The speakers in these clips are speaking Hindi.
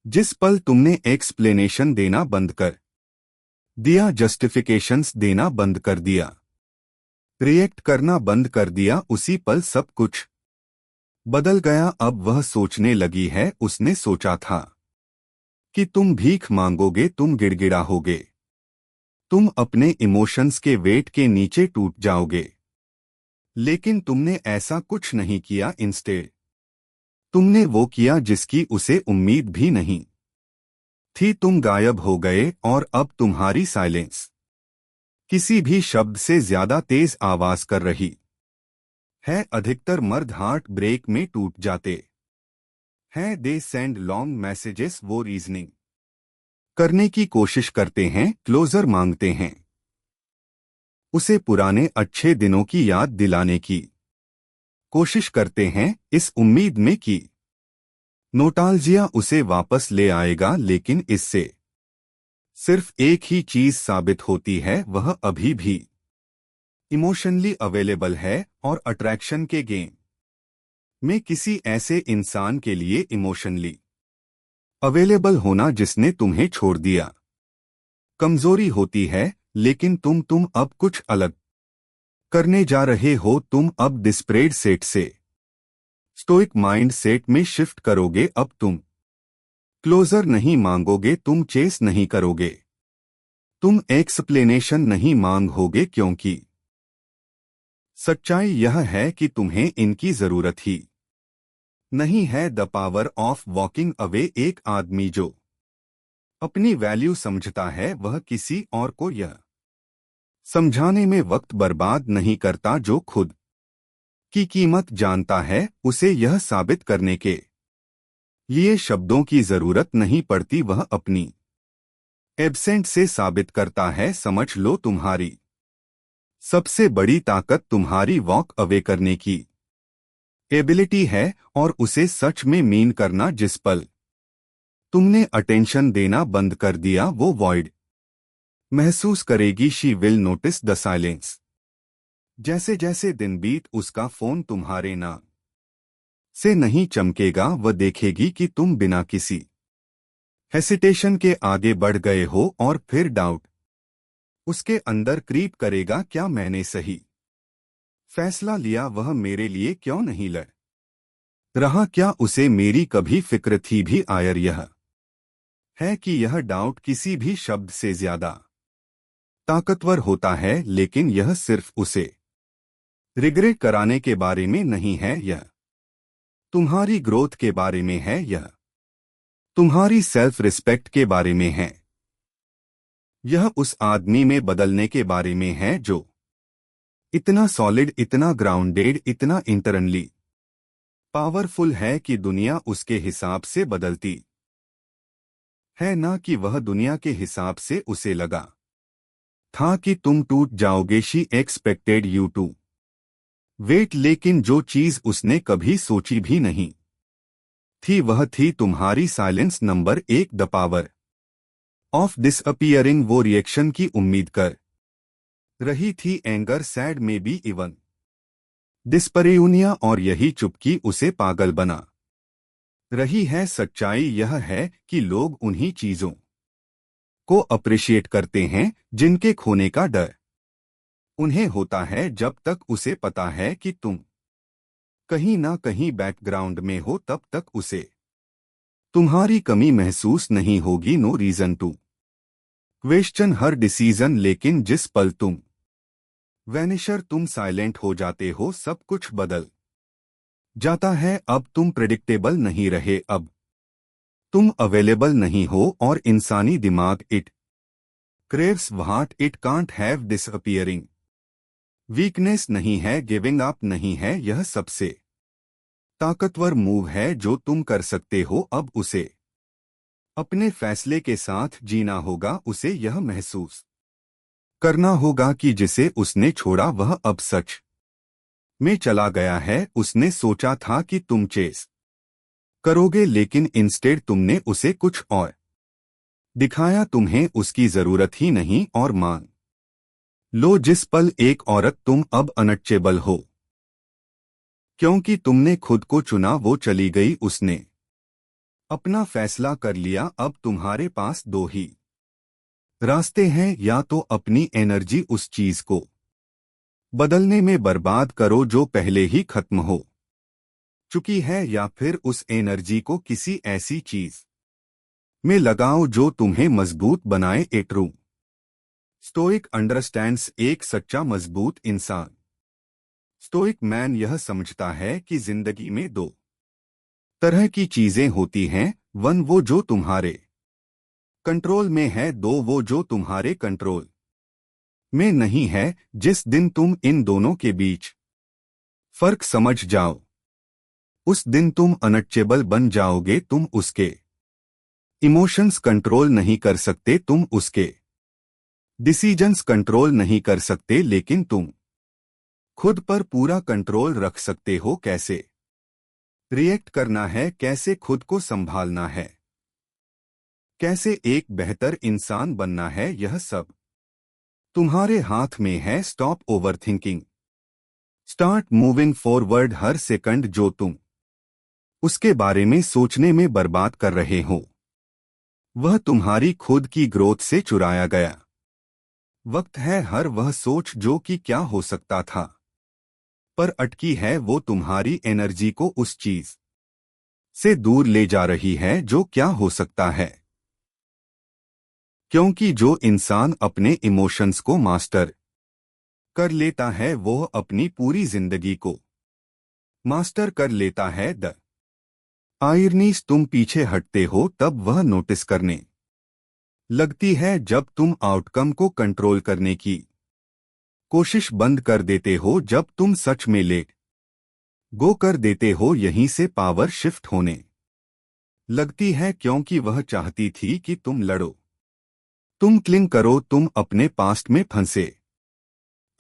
जिस पल तुमने एक्सप्लेनेशन देना बंद कर दिया, जस्टिफिकेशंस देना बंद कर दिया, रिएक्ट करना बंद कर दिया, उसी पल सब कुछ बदल गया। अब वह सोचने लगी है, उसने सोचा था कि तुम भीख मांगोगे, तुम गिड़गिड़ाओगे, तुम अपने इमोशंस के वेट के नीचे टूट जाओगे, लेकिन तुमने ऐसा कुछ नहीं किया। इंस्टेड तुमने वो किया जिसकी उसे उम्मीद भी नहीं थी। तुम गायब हो गए और अब तुम्हारी साइलेंस किसी भी शब्द से ज्यादा तेज आवाज कर रही है। अधिकतर मर्द हार्ट ब्रेक में टूट जाते हैं। दे सेंड लॉन्ग मैसेजेस, वो रीजनिंग करने की कोशिश करते हैं, क्लोजर मांगते हैं, उसे पुराने अच्छे दिनों की याद दिलाने की कोशिश करते हैं, इस उम्मीद में कि नोस्टैल्जिया उसे वापस ले आएगा। लेकिन इससे सिर्फ एक ही चीज साबित होती है, वह अभी भी इमोशनली अवेलेबल है और अट्रैक्शन के गेम में किसी ऐसे इंसान के लिए इमोशनली अवेलेबल होना जिसने तुम्हें छोड़ दिया कमजोरी होती है। लेकिन तुम अब कुछ अलग करने जा रहे हो। तुम अब डिस्परेट सेट से स्टोइक माइंड सेट में शिफ्ट करोगे। अब तुम क्लोजर नहीं मांगोगे, तुम चेस नहीं करोगे, तुम एक्सप्लेनेशन नहीं मांगोगे, क्योंकि सच्चाई यह है कि तुम्हें इनकी जरूरत ही नहीं है। The power of walking away. एक आदमी जो अपनी वैल्यू समझता है, वह किसी और को यह समझाने में वक्त बर्बाद नहीं करता जो खुद की कीमत जानता है। उसे यह साबित करने के लिए शब्दों की जरूरत नहीं पड़ती, वह अपनी एब्सेंट से साबित करता है। समझ लो, तुम्हारी सबसे बड़ी ताकत तुम्हारी वॉक अवे करने की एबिलिटी है और उसे सच में मीन करना। जिस पल तुमने अटेंशन देना बंद कर दिया, वो वॉइड महसूस करेगी। She will notice the silence. जैसे जैसे दिन बीत, उसका फोन तुम्हारे नाम से नहीं चमकेगा। वह देखेगी कि तुम बिना किसी हेसिटेशन के आगे बढ़ गए हो, और फिर डाउट उसके अंदर क्रीप करेगा, क्या मैंने सही फैसला लिया? वह मेरे लिए क्यों नहीं लड़ रहा? क्या उसे मेरी कभी फिक्र थी भी? आयर यह है कि यह डाउट किसी भी शब्द से ज्यादा ताकतवर होता है, लेकिन यह सिर्फ उसे रिग्रेट कराने के बारे में नहीं है, यह तुम्हारी ग्रोथ के बारे में है, यह तुम्हारी सेल्फ रिस्पेक्ट के बारे में है, यह उस आदमी में बदलने के बारे में है जो इतना सॉलिड, इतना ग्राउंडेड, इतना इंटरनली पावरफुल है कि दुनिया उसके हिसाब से बदलती है, ना कि वह दुनिया के हिसाब से। उसे लगा था कि तुम टूट जाओगे। She expected you to wait, लेकिन जो चीज उसने कभी सोची भी नहीं थी, वह थी तुम्हारी silence. Number 1, the power of disappearing. वो रिएक्शन की उम्मीद कर रही थी, anger, sad, maybe even dyspareunia, और यही चुपकी उसे पागल बना रही है। सच्चाई यह है कि लोग उन्हीं चीजों को अप्रिशिएट करते हैं जिनके खोने का डर उन्हें होता है। जब तक उसे पता है कि तुम कहीं ना कहीं बैकग्राउंड में हो, तब तक उसे तुम्हारी कमी महसूस नहीं होगी। No reason to question her decision. लेकिन जिस पल तुम वैनिशर, तुम साइलेंट हो जाते हो, सब कुछ बदल जाता है। अब तुम प्रेडिक्टेबल नहीं रहे, अब तुम अवेलेबल नहीं हो, और इंसानी दिमाग it craves what it can't have. Disappearing weakness नहीं है, गिविंग अप नहीं है, यह सबसे ताकतवर मूव है जो तुम कर सकते हो। अब उसे अपने फैसले के साथ जीना होगा, उसे यह महसूस करना होगा कि जिसे उसने छोड़ा वह अब सच में चला गया है। उसने सोचा था कि तुम चेस करोगे, लेकिन इंस्टेड तुमने उसे कुछ और दिखाया। तुम्हें उसकी जरूरत ही नहीं, और मान लो जिस पल एक औरत तुम अब अनटचेबल हो क्योंकि तुमने खुद को चुना, वो चली गई। उसने अपना फैसला कर लिया, अब तुम्हारे पास दो ही रास्ते हैं, या तो अपनी एनर्जी उस चीज को बदलने में बर्बाद करो जो पहले ही खत्म हो चुकी है, या फिर उस एनर्जी को किसी ऐसी चीज में लगाओ जो तुम्हें मजबूत बनाए। ए ट्रू स्टोइक अंडरस्टैंड्स, एक सच्चा मजबूत इंसान स्टोइक मैन यह समझता है कि जिंदगी में दो तरह की चीजें होती हैं, वन वो जो तुम्हारे कंट्रोल में है, दो वो जो तुम्हारे कंट्रोल में नहीं है। जिस दिन तुम इन दोनों के बीच फर्क समझ जाओ उस दिन तुम अनटचेबल बन जाओगे। तुम उसके इमोशंस कंट्रोल नहीं कर सकते, तुम उसके डिसीजंस कंट्रोल नहीं कर सकते, लेकिन तुम खुद पर पूरा कंट्रोल रख सकते हो। कैसे रिएक्ट करना है, कैसे खुद को संभालना है, कैसे एक बेहतर इंसान बनना है, यह सब तुम्हारे हाथ में है। Stop overthinking, start moving forward. हर सेकंड जो तुम उसके बारे में सोचने में बर्बाद कर रहे हो वह तुम्हारी खुद की ग्रोथ से चुराया गया वक्त है। हर वह सोच जो कि क्या हो सकता था पर अटकी है, वो तुम्हारी एनर्जी को उस चीज से दूर ले जा रही है जो क्या हो सकता है। क्योंकि जो इंसान अपने इमोशंस को मास्टर कर लेता है वो अपनी पूरी जिंदगी को मास्टर कर लेता है। द आयरनीज, तुम पीछे हटते हो तब वह नोटिस करने लगती है जब तुम आउटकम को कंट्रोल करने की कोशिश बंद कर देते हो, जब तुम सच में ले गो कर देते हो। यहीं से पावर शिफ्ट होने लगती है, क्योंकि वह चाहती थी कि तुम लड़ो, तुम क्लिंग करो, तुम अपने पास्ट में फंसे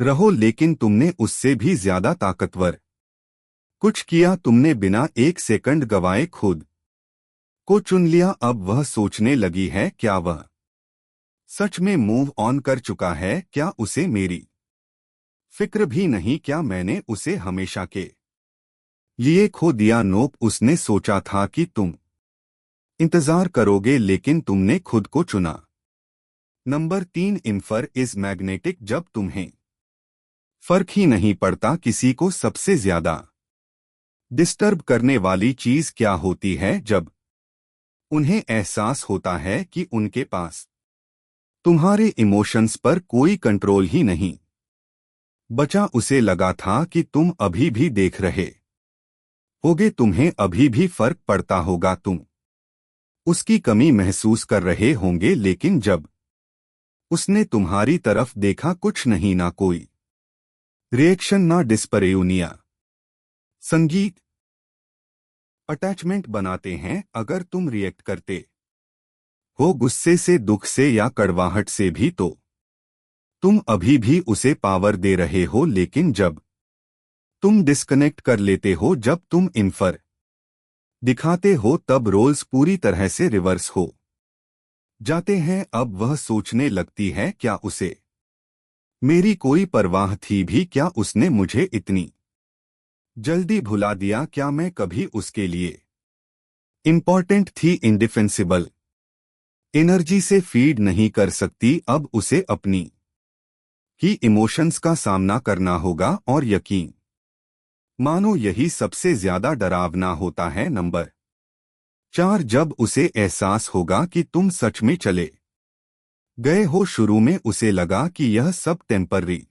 रहो, लेकिन तुमने उससे भी ज्यादा ताकतवर कुछ किया। तुमने बिना एक सेकंड गवाए खुद को चुन लिया। अब वह सोचने लगी है, क्या वह सच में मूव ऑन कर चुका है? क्या उसे मेरी फिक्र भी नहीं? क्या मैंने उसे हमेशा के लिए खो दिया? नोप, उसने सोचा था कि तुम इंतजार करोगे, लेकिन तुमने खुद को चुना। Number 3, infer is magnetic. जब तुम्हें फर्क ही नहीं पड़ता किसी को सबसे ज्यादा डिस्टर्ब करने वाली चीज क्या होती है? जब उन्हें एहसास होता है कि उनके पास तुम्हारे इमोशंस पर कोई कंट्रोल ही नहीं बचा। उसे लगा था कि तुम अभी भी देख रहे होगे, तुम्हें अभी भी फर्क पड़ता होगा, तुम उसकी कमी महसूस कर रहे होंगे, लेकिन जब उसने तुम्हारी तरफ देखा, कुछ नहीं, ना कोई रिएक्शन, ना डिस्परेयूनिया। संगीत अटैचमेंट बनाते हैं। अगर तुम रिएक्ट करते हो गुस्से से, दुख से या कड़वाहट से भी, तो तुम अभी भी उसे पावर दे रहे हो। लेकिन जब तुम डिस्कनेक्ट कर लेते हो, जब तुम इंफर दिखाते हो, तब रोल्स पूरी तरह से रिवर्स हो जाते हैं। अब वह सोचने लगती है, क्या उसे मेरी कोई परवाह थी भी? क्या उसने मुझे इतनी जल्दी भुला दिया? क्या मैं कभी उसके लिए इंपॉर्टेंट थी? इंडिफेंसिबल एनर्जी से फीड नहीं कर सकती। अब उसे अपनी ही इमोशंस का सामना करना होगा, और यकीन मानो यही सबसे ज्यादा डरावना होता है। नंबर 4, जब उसे एहसास होगा कि तुम सच में चले गए हो। शुरू में उसे लगा कि यह सब टेम्पररी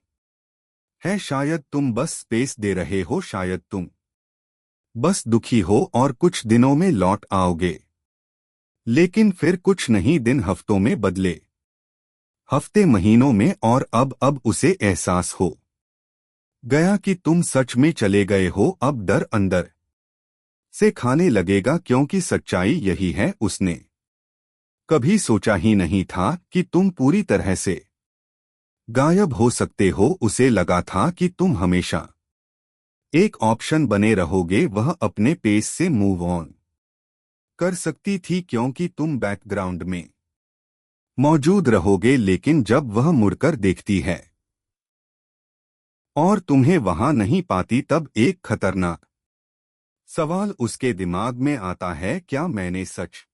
है, शायद तुम बस स्पेस दे रहे हो, शायद तुम बस दुखी हो और कुछ दिनों में लौट आओगे। लेकिन फिर कुछ नहीं, दिन हफ्तों में बदले, हफ्ते महीनों में, और अब उसे एहसास हो गया कि तुम सच में चले गए हो। अब डर अंदर से खाने लगेगा, क्योंकि सच्चाई यही है, उसने कभी सोचा ही नहीं था कि तुम पूरी तरह से गायब हो सकते हो। उसे लगा था कि तुम हमेशा एक ऑप्शन बने रहोगे, वह अपने पेस से मूव ऑन कर सकती थी, क्योंकि तुम बैकग्राउंड में मौजूद रहोगे। लेकिन जब वह मुड़कर देखती है और तुम्हें वहां नहीं पाती, तब एक खतरनाक सवाल उसके दिमाग में आता है, क्या मैंने सच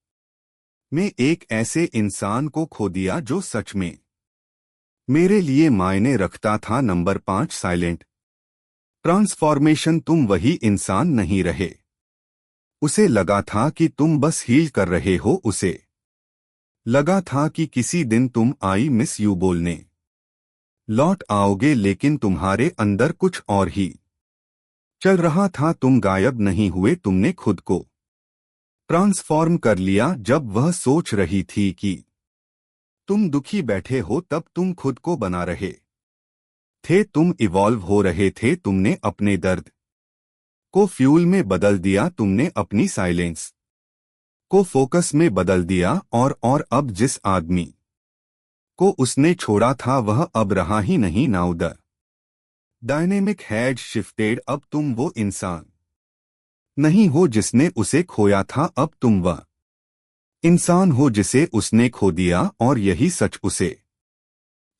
में एक ऐसे इंसान को खो दिया जो सच में मेरे लिए मायने रखता था। Number 5, silent transformation. तुम वही इंसान नहीं रहे। उसे लगा था कि तुम बस हील कर रहे हो। उसे लगा था कि किसी दिन तुम आई मिस यू बोलने लौट आओगे, लेकिन तुम्हारे अंदर कुछ और ही चल रहा था। तुम गायब नहीं हुए, तुमने खुद को ट्रांसफॉर्म कर लिया। जब वह सोच रही थी कि तुम दुखी बैठे हो, तब तुम खुद को बना रहे थे। तुम इवॉल्व हो रहे थे। तुमने अपने दर्द को फ्यूल में बदल दिया। तुमने अपनी साइलेंस को फोकस में बदल दिया। और अब जिस आदमी को उसने छोड़ा था, वह अब रहा ही नहीं। Now the dynamic had shifted. अब तुम वो इंसान नहीं हो जिसने उसे खोया था। अब तुम वह इंसान हो जिसे उसने खो दिया। और यही सच उसे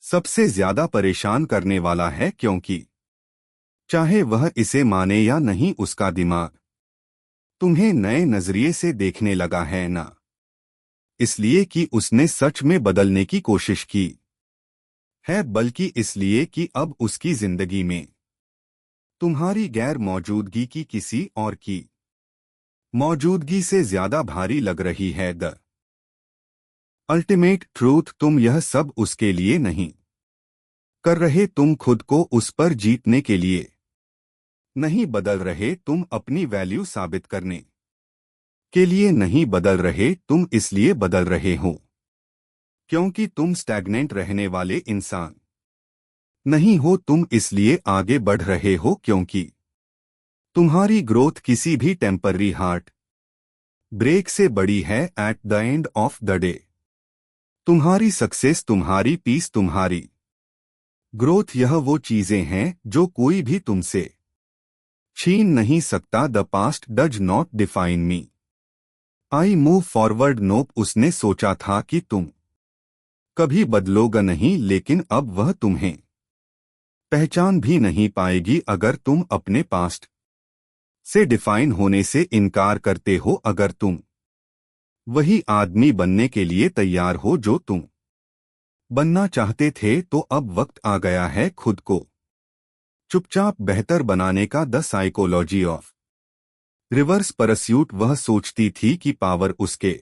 सबसे ज्यादा परेशान करने वाला है, क्योंकि चाहे वह इसे माने या नहीं, उसका दिमाग तुम्हें नए नजरिए से देखने लगा है। ना इसलिए कि उसने सच में बदलने की कोशिश की है, बल्कि इसलिए कि अब उसकी जिंदगी में तुम्हारी गैर मौजूदगी की किसी और की मौजूदगी से ज्यादा भारी लग रही है। द अल्टीमेट ट्रूथ, तुम यह सब उसके लिए नहीं कर रहे। तुम खुद को उस पर जीतने के लिए नहीं बदल रहे। तुम अपनी वैल्यू साबित करने के लिए नहीं बदल रहे। तुम इसलिए बदल रहे हो क्योंकि तुम स्टैग्नेंट रहने वाले इंसान नहीं हो। तुम इसलिए आगे बढ़ रहे हो क्योंकि तुम्हारी ग्रोथ किसी भी टेम्पररी हार्ट ब्रेक से बड़ी है। Eight the end of the day तुम्हारी सक्सेस, तुम्हारी पीस, तुम्हारी ग्रोथ, यह वो चीजें हैं जो कोई भी तुमसे छीन नहीं सकता। The past does not define me, I move forward. Nope, उसने सोचा था कि तुम कभी बदलोगा नहीं, लेकिन अब वह तुम्हें पहचान भी नहीं पाएगी अगर तुम अपने पास्ट से डिफाइन होने से इनकार करते हो। अगर तुम वही आदमी बनने के लिए तैयार हो जो तुम बनना चाहते थे, तो अब वक्त आ गया है खुद को चुपचाप बेहतर बनाने का। The psychology of reverse pursuit. वह सोचती थी कि पावर उसके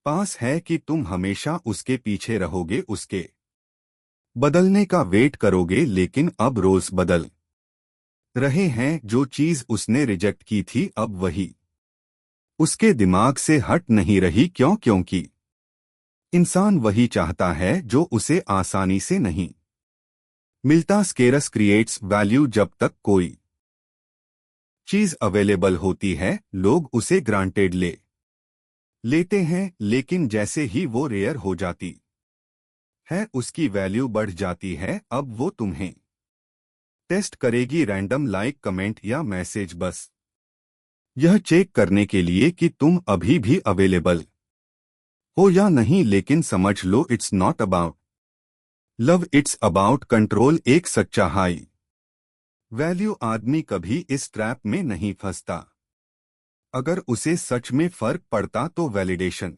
पास है, कि तुम हमेशा उसके पीछे रहोगे, उसके बदलने का वेट करोगे। लेकिन अब रोल्स बदल रहे हैं। जो चीज उसने रिजेक्ट की थी, अब वही उसके दिमाग से हट नहीं रही। क्योंकि इंसान वही चाहता है जो उसे आसानी से नहीं मिलता। स्केरस क्रिएट्स वैल्यू। जब तक कोई चीज अवेलेबल होती है, लोग उसे ग्रांटेड लेते हैं, लेकिन जैसे ही वो रेयर हो जाती है, उसकी वैल्यू बढ़ जाती है। अब वो तुम्हें टेस्ट करेगी, रैंडम लाइक, कमेंट या मैसेज, बस यह चेक करने के लिए कि तुम अभी भी अवेलेबल हो या नहीं। लेकिन समझ लो, it's not about love, it's about control. एक सच्चा हाई वैल्यू आदमी कभी इस ट्रैप में नहीं फंसता। अगर उसे सच में फर्क पड़ता तो वैलिडेशन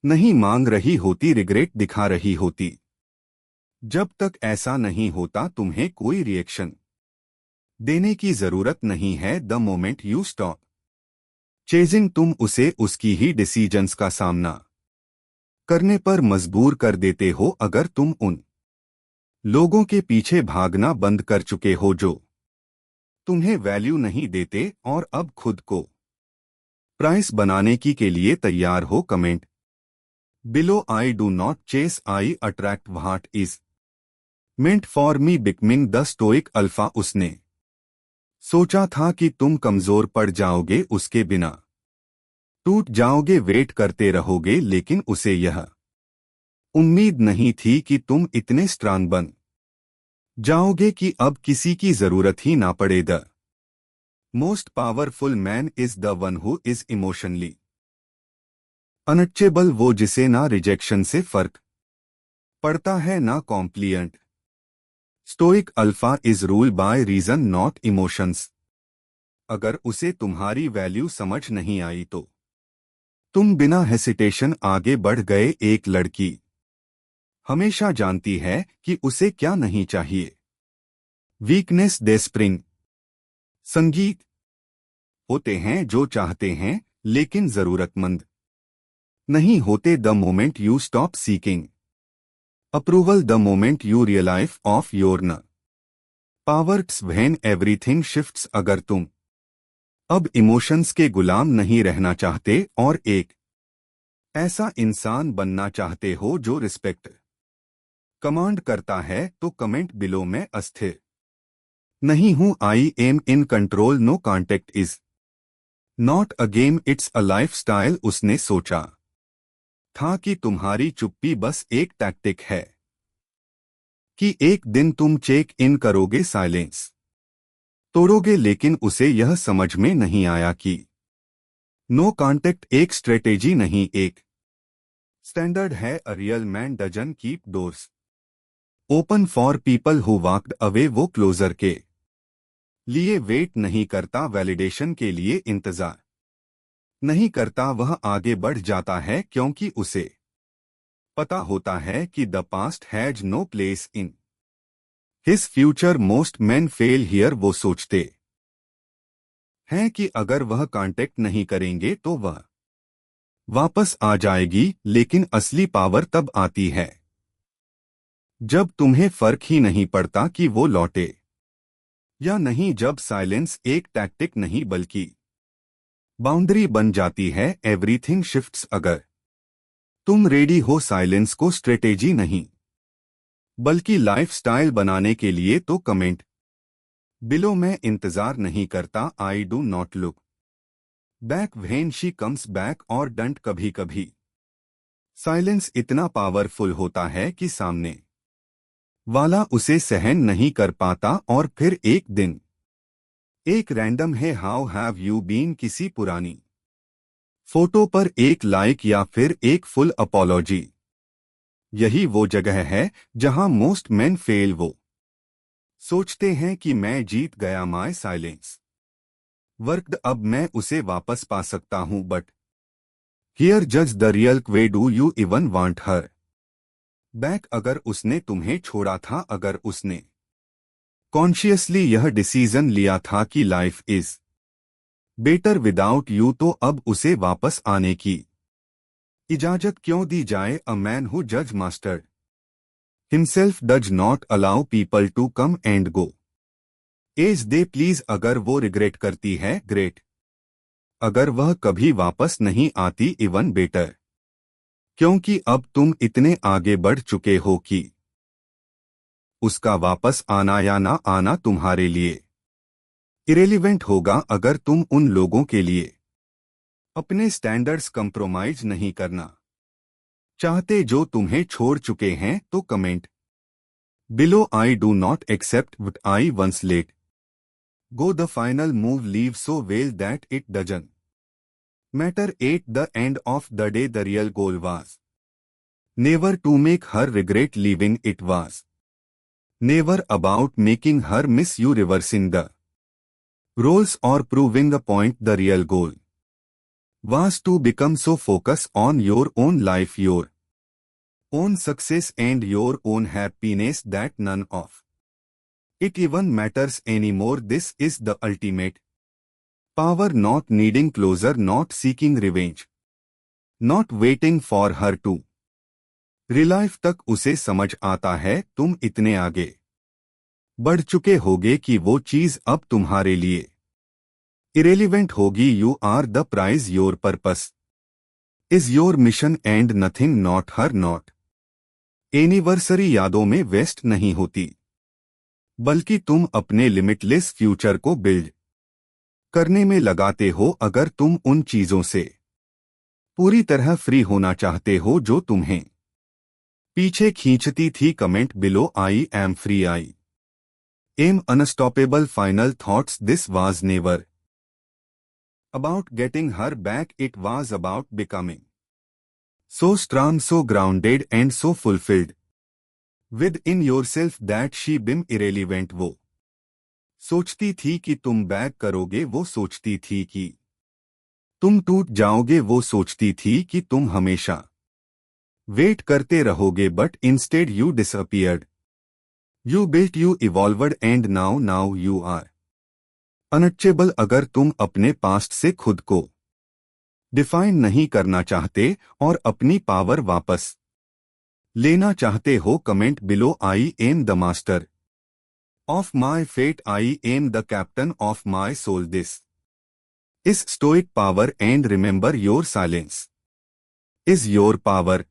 नहीं मांग रही होती, रिग्रेट दिखा रही होती। जब तक ऐसा नहीं होता, तुम्हें कोई रिएक्शन देने की जरूरत नहीं है। The moment you stop chasing, तुम उसे उसकी ही डिसीजंस का सामना करने पर मजबूर कर देते हो। अगर तुम उन लोगों के पीछे भागना बंद कर चुके हो जो तुम्हें वैल्यू नहीं देते, और अब खुद को प्राइस बनाने की के लिए तैयार हो, comment below. I do not chase, I attract what is meant for me. Becoming the stoic alpha. उसने सोचा था कि तुम कमजोर पड़ जाओगे, उसके बिना टूट जाओगे, वेट करते रहोगे, लेकिन उसे यह उम्मीद नहीं थी कि तुम इतने स्ट्रांग बन जाओगे कि अब किसी की जरूरत ही ना पड़े। The most powerful man is the one who is emotionally untouchable. वो जिसे ना रिजेक्शन से फर्क पड़ता है, ना compliant. Stoic alpha is ruled by reason not emotions. अगर उसे तुम्हारी वैल्यू समझ नहीं आई तो तुम बिना हेसिटेशन आगे बढ़ गए। एक लड़की हमेशा जानती है कि उसे क्या नहीं चाहिए। वीकनेस दे स्प्रिंग संगीत होते हैं जो चाहते हैं लेकिन जरूरतमंद नहीं होते। The moment you stop seeking approval, the moment you realise of your न पावर्स व्हेन एवरीथिंग शिफ्ट्स। अगर तुम अब इमोशंस के गुलाम नहीं रहना चाहते और एक ऐसा इंसान बनना चाहते हो जो रिस्पेक्ट कमांड करता है तो कमेंट बिलो में अस्थिर नहीं हूं, I am in control, no contact is not a game it's a lifestyle. उसने सोचा था कि तुम्हारी चुप्पी बस एक टैक्टिक है कि एक दिन तुम चेक इन करोगे, साइलेंस तोड़ोगे, लेकिन उसे यह समझ में नहीं आया कि नो कॉन्टेक्ट एक स्ट्रेटेजी नहीं एक स्टैंडर्ड है। A real man doesn't keep doors open for people who walked away. वो क्लोजर के लिए वेट नहीं करता, वैलिडेशन के लिए इंतजार नहीं करता। वह आगे बढ़ जाता है क्योंकि उसे पता होता है कि the past has no place in his future. Most man fail here. वो सोचते हैं कि अगर वह कांटेक्ट नहीं करेंगे तो वह वापस आ जाएगी, लेकिन असली पावर तब आती है जब तुम्हें फर्क ही नहीं पड़ता कि वो लौटे या नहीं, जब साइलेंस एक टैक्टिक नहीं बल्कि बाउंड्री बन जाती है। एवरीथिंग शिफ्ट्स अगर तुम रेडी हो साइलेंस को स्ट्रेटेजी नहीं बल्कि लाइफस्टाइल बनाने के लिए तो कमेंट बिलो में इंतजार नहीं करता। आई do not look back when she comes back और डंट। कभी कभी साइलेंस इतना पावरफुल होता है कि सामने वाला उसे सहन नहीं कर पाता और फिर एक दिन एक रैंडम है हाउ हैव यू बीन किसी पुरानी फोटो पर एक लाइक या फिर एक फुल अपॉलॉजी। यही वो जगह है जहां मोस्ट मेन फेल। वो सोचते हैं कि मैं जीत गया, माय साइलेंस वर्कड, अब मैं उसे वापस पा सकता हूं। बट हियर जज the real way, do you even want her back. अगर उसने तुम्हें छोड़ा था, अगर उसने कॉन्शियसली यह डिसीजन लिया था कि life is better without you, तो अब उसे वापस आने की इजाजत क्यों दी जाए। अ मैन हु जज mastered himself does not allow people to come and go as they please. अगर वो रिग्रेट करती है, ग्रेट। अगर वह कभी वापस नहीं आती, इवन बेटर, क्योंकि अब तुम इतने आगे बढ़ चुके हो कि उसका वापस आना या ना आना तुम्हारे लिए इरेलीवेंट होगा। अगर तुम उन लोगों के लिए अपने स्टैंडर्ड्स कंप्रोमाइज नहीं करना चाहते जो तुम्हें छोड़ चुके हैं, तो comment below I do not accept what I once let go. The final move leave so well that it doesn't matter at the end of the day. The real goal was never to make her regret leaving, it was never about making her miss you, reversing the roles or proving the point. The real goal was to become so focused on your own life, your own success and your own happiness that none of it even matters anymore. This is the ultimate power, not needing closure, not seeking revenge, not waiting for her to relive। तक उसे समझ आता है तुम इतने आगे बढ़ चुके होगे कि वो चीज अब तुम्हारे लिए इरेलीवेंट होगी। You are the prize, your purpose is your mission and nothing not her. Not anniversary यादों में वेस्ट नहीं होती, बल्कि तुम अपने लिमिटलेस फ्यूचर को बिल्ड करने में लगाते हो। अगर तुम उन चीजों से पूरी तरह फ्री होना चाहते हो जो तुम्हें पीछे खींचती थी, comment below I M free, I am unstoppable. Final thoughts, this was never about getting her back, it was about becoming so strong, so grounded and so fulfilled within yourself that she became irrelevant। वो सोचती थी कि तुम बैक करोगे, वो सोचती थी कि तुम टूट जाओगे, वो सोचती थी कि तुम हमेशा वेट करते रहोगे, but instead you disappeared. You built, you evolved and now you are untouchable. अगर तुम अपने पास्ट से खुद को डिफाइन नहीं करना चाहते और अपनी पावर वापस लेना चाहते हो, comment below. I am the master of my fate, I am the captain of my soul. This is stoic power and remember your silence is your power.